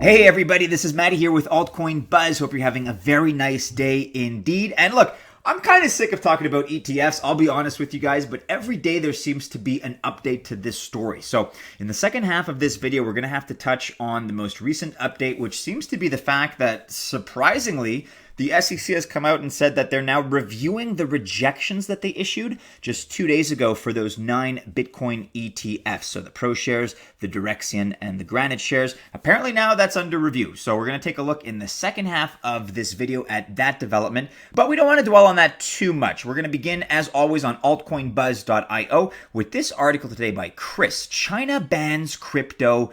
Hey everybody, this is Mattie here with Altcoin Buzz. Hope you're having a very nice day indeed. And look, I'm kind of sick of talking about ETFs, I'll be honest with you guys, but every day there seems to be an update to this story. So in the second half of this video, we're going to have to touch on the most recent update, which seems to be the fact that, surprisingly, the SEC has come out and said that they're now reviewing the rejections that they issued just 2 days ago for those 9 Bitcoin ETFs. So the Pro shares, the Direxion, and the Granite shares. Apparently now that's under review. So we're going to take a look in the second half of this video at that development. But we don't want to dwell on that too much. We're going to begin, as always, on altcoinbuzz.io with this article today by Chris. China bans crypto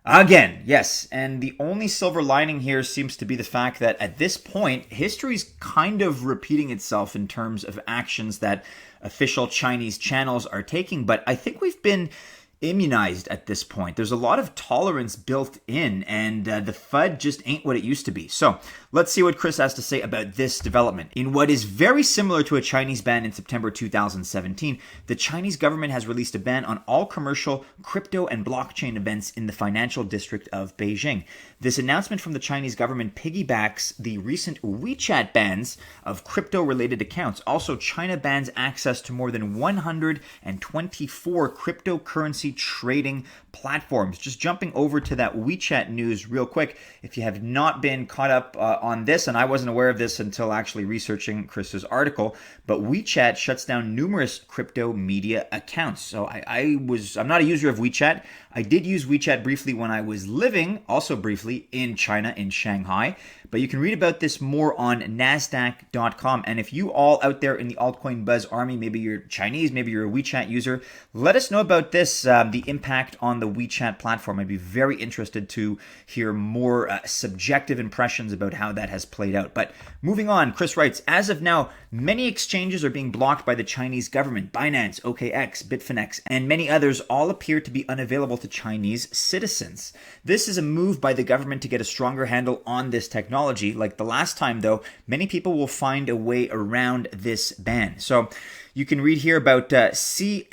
again, yes, and the only silver lining here seems to be the fact that at this point, history's kind of repeating itself in terms of actions that official Chinese channels are taking, but I think we've been immunized at this point. There's a lot of tolerance built in, and the FUD just ain't what it used to be. So let's see what Chris has to say about this development. In what is very similar to a Chinese ban in September 2017, the Chinese government has released a ban on all commercial crypto and blockchain events in the financial district of Beijing. This announcement from the Chinese government piggybacks the recent WeChat bans of crypto-related accounts. Also, China bans access to more than 124 cryptocurrency trading platforms. Just jumping over to that WeChat news real quick, if you have not been caught up on this, and I wasn't aware of this until actually researching Chris's article, but WeChat shuts down numerous crypto media accounts. So I'm not a user of WeChat. I did use WeChat briefly when I was living, also briefly, in China, in Shanghai. But you can read about this more on NASDAQ.com. And if you all out there in the Altcoin Buzz army, maybe you're Chinese, maybe you're a WeChat user, let us know about this, the impact on the WeChat platform. I'd be very interested to hear more subjective impressions about how that has played out. But moving on, Chris writes, as of now, many exchanges are being blocked by the Chinese government. Binance, OKX, Bitfinex, and many others all appear to be unavailable to Chinese citizens. This is a move by the government to get a stronger handle on this technology. Like the last time, though, many people will find a way around this ban. So you can read here about cnstock.com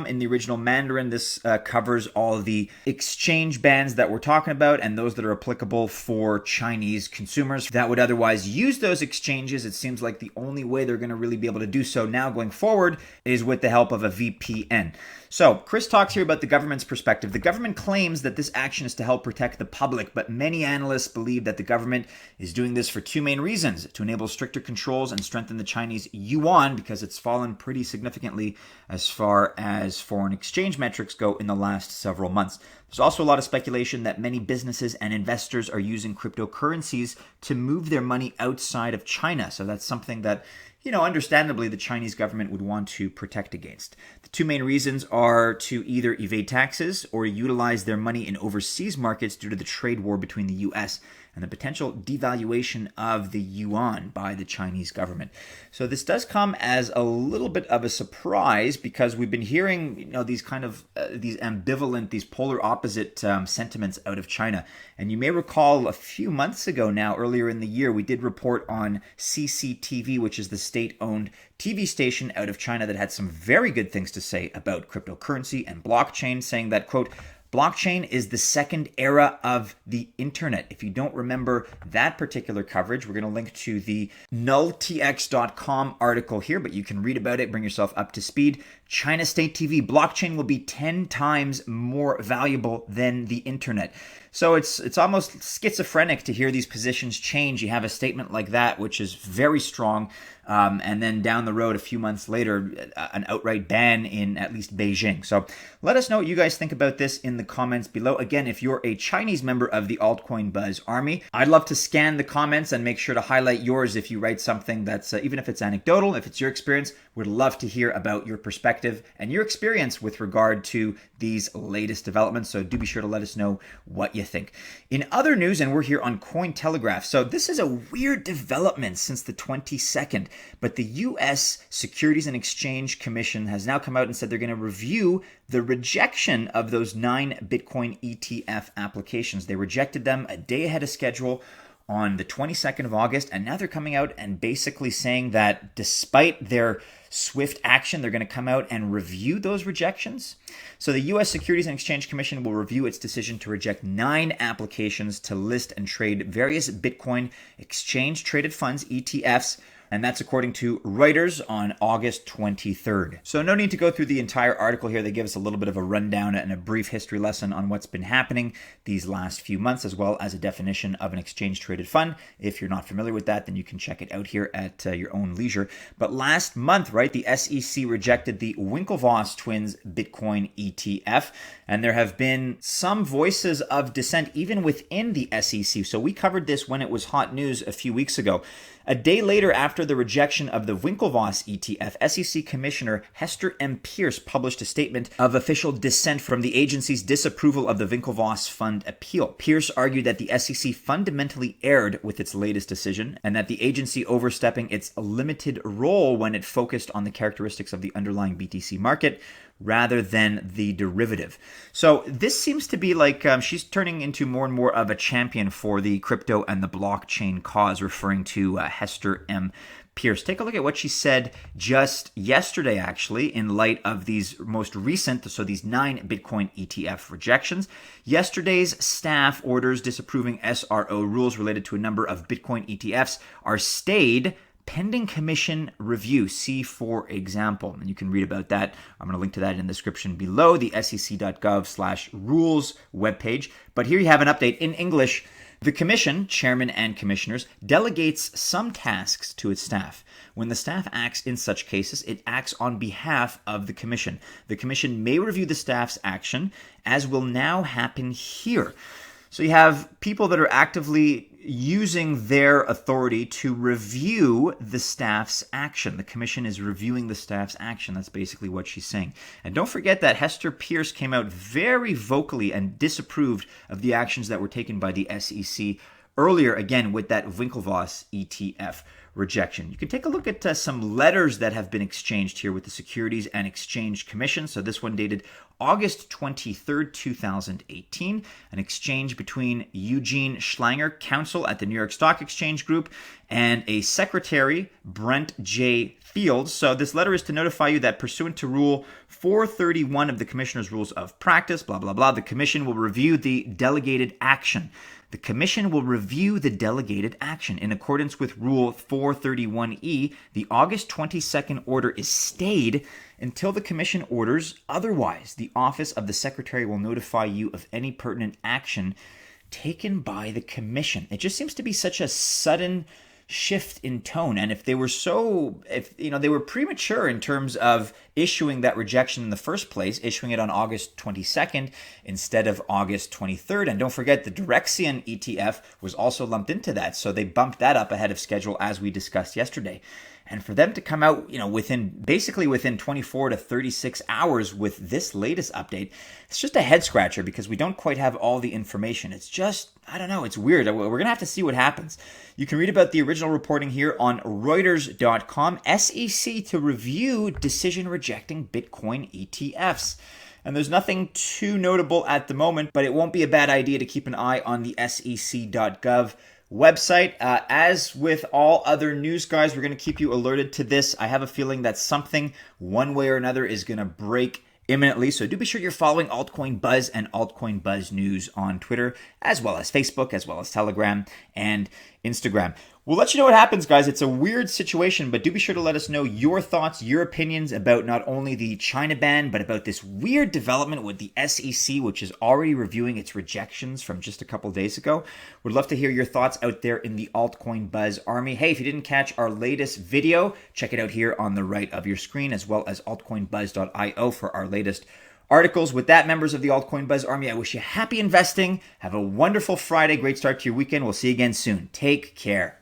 in the original Mandarin. This covers all the exchange bans that we're talking about and those that are applicable for Chinese consumers that would otherwise use those exchanges. It seems like the only way they're going to really be able to do so now going forward is with the help of a VPN. So Chris talks here about the government's perspective. The government claims that this action is to help protect the public, but many analysts believe that the government is doing this for two main reasons: to enable stricter controls and strengthen the Chinese yuan, because it's fallen pretty significantly as far as foreign exchange metrics go in the last several months. There's also a lot of speculation that many businesses and investors are using cryptocurrencies to move their money outside of China. So that's something that, understandably, the Chinese government would want to protect against. The two main reasons are to either evade taxes or utilize their money in overseas markets due to the trade war between the U.S. and the potential devaluation of the yuan by the Chinese government. So this does come as a little bit of a surprise because we've been hearing, these kind of these ambivalent, these polar opposite sentiments out of China. And you may recall a few months ago now, earlier in the year, we did report on CCTV, which is the state-owned TV station out of China that had some very good things to say about cryptocurrency and blockchain, saying that, quote, blockchain is the second era of the internet. If you don't remember that particular coverage, we're going to link to the nulltx.com article here, but you can read about it, bring yourself up to speed. China State TV, blockchain will be 10 times more valuable than the internet. So it's almost schizophrenic to hear these positions change. You have a statement like that, which is very strong, and then down the road, a few months later, an outright ban in at least Beijing. So let us know what you guys think about this in the comments below. Again, if you're a Chinese member of the Altcoin Buzz army, I'd love to scan the comments and make sure to highlight yours if you write something that's, even if it's anecdotal, if it's your experience, we'd love to hear about your perspective and your experience with regard to these latest developments. So do be sure to let us know what you think. In other news, and we're here on Cointelegraph, so this is a weird development since the 22nd, but the U.S. Securities and Exchange Commission has now come out and said they're going to review the rejection of those 9 Bitcoin ETF applications. They rejected them a day ahead of schedule on the 22nd of August, and now they're coming out and basically saying that despite their swift action, they're going to come out and review those rejections. So the U.S. Securities and Exchange Commission will review its decision to reject 9 applications to list and trade various Bitcoin exchange-traded funds, ETFs, and that's according to Reuters on August 23rd. So no need to go through the entire article here. They give us a little bit of a rundown and a brief history lesson on what's been happening these last few months, as well as a definition of an exchange-traded fund. If you're not familiar with that, then you can check it out here at your own leisure. But last month, right, the SEC rejected the Winklevoss twins Bitcoin ETF, and there have been some voices of dissent even within the SEC. So we covered this when it was hot news a few weeks ago. A day later, after the rejection of the Winklevoss ETF, SEC Commissioner Hester M. Pierce published a statement of official dissent from the agency's disapproval of the Winklevoss fund appeal. Pierce argued that the SEC fundamentally erred with its latest decision and that the agency overstepping its limited role when it focused on the characteristics of the underlying BTC market rather than the derivative. So this seems to be like she's turning into more and more of a champion for the crypto and the blockchain cause, referring to Hester M. Pierce. Take a look at what she said just yesterday, actually, in light of these most recent, so these 9 Bitcoin ETF rejections. Yesterday's staff orders disapproving SRO rules related to a number of Bitcoin ETFs are stayed pending commission review. See, for example, and you can read about that. I'm going to link to that in the description below, the sec.gov/rules webpage. But here you have an update in English. The Commission, chairman and commissioners, delegates some tasks to its staff. When the staff acts in such cases, it acts on behalf of the Commission. The Commission may review the staff's action, as will now happen here. So you have people that are actively using their authority to review the staff's action. The commission is reviewing the staff's action. That's basically what she's saying. And don't forget that Hester Pierce came out very vocally and disapproved of the actions that were taken by the SEC earlier, again, with that Winklevoss ETF rejection. You can take a look at some letters that have been exchanged here with the Securities and Exchange Commission. So this one dated August 23rd, 2018, an exchange between Eugene Schlanger, counsel at the New York Stock Exchange Group, and a secretary, Brent J. Fields. So this letter is to notify you that pursuant to Rule 431 of the Commissioner's Rules of Practice, blah, blah, blah, the Commission will review the delegated action. The Commission will review the delegated action. In accordance with Rule 431E, the August 22nd order is stayed until the Commission orders otherwise. The Office of the Secretary will notify you of any pertinent action taken by the Commission. It just seems to be such a sudden shift in tone, and if they were they were premature in terms of issuing that rejection in the first place, issuing it on August 22nd instead of August 23rd, and don't forget the Direxion ETF was also lumped into that, so they bumped that up ahead of schedule as we discussed yesterday. And for them to come out, within 24 to 36 hours with this latest update, it's just a head scratcher because we don't quite have all the information. It's just, I don't know, it's weird. We're going to have to see what happens. You can read about the original reporting here on Reuters.com. SEC to review decision rejecting Bitcoin ETFs. And there's nothing too notable at the moment, but it won't be a bad idea to keep an eye on the sec.gov website. As with all other news, guys, we're going to keep you alerted to this. I have a feeling that something, one way or another, is going to break imminently. So do be sure you're following Altcoin Buzz and Altcoin Buzz News on Twitter, as well as Facebook, as well as Telegram and Instagram. We'll let you know what happens, guys. It's a weird situation, but do be sure to let us know your thoughts, your opinions about not only the China ban, but about this weird development with the SEC, which is already reviewing its rejections from just a couple days ago. Would love to hear your thoughts out there in the Altcoin Buzz army. Hey, if you didn't catch our latest video, check it out here on the right of your screen, as well as altcoinbuzz.io for our latest articles. With that, members of the Altcoin Buzz Army, I wish you happy investing. Have a wonderful Friday. Great start to your weekend. We'll see you again soon. Take care.